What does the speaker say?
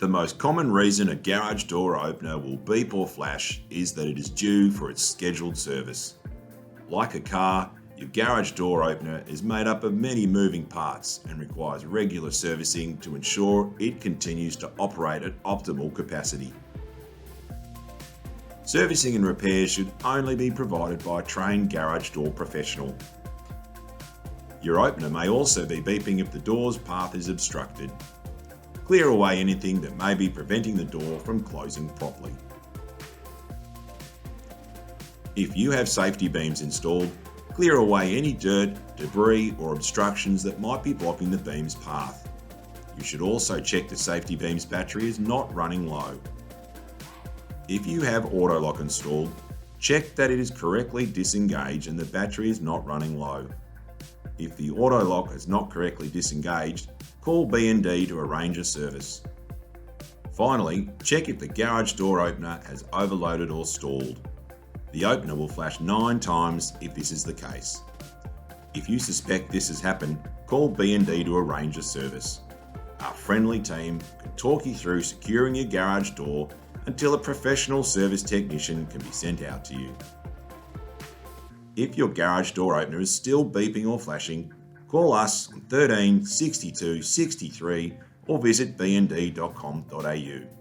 The most common reason a garage door opener will beep or flash is that it is due for its scheduled service. Like a car, your garage door opener is made up of many moving parts and requires regular servicing to ensure it continues to operate at optimal capacity. Servicing and repairs should only be provided by a trained garage door professional. Your opener may also be beeping if the door's path is obstructed. Clear away anything that may be preventing the door from closing properly. If you have safety beams installed, clear away any dirt, debris or obstructions that might be blocking the beam's path. You should also check the safety beam's battery is not running low. If you have auto lock installed, check that it is correctly disengaged and the battery is not running low. If the auto lock is not correctly disengaged, call B&D to arrange a service. Finally, check if the garage door opener has overloaded or stalled. The opener will flash 9 times if this is the case. If you suspect this has happened, call B&D to arrange a service. Our friendly team can talk you through securing your garage door until a professional service technician can be sent out to you. If your garage door opener is still beeping or flashing, call us on 13 62 63 or visit bnd.com.au.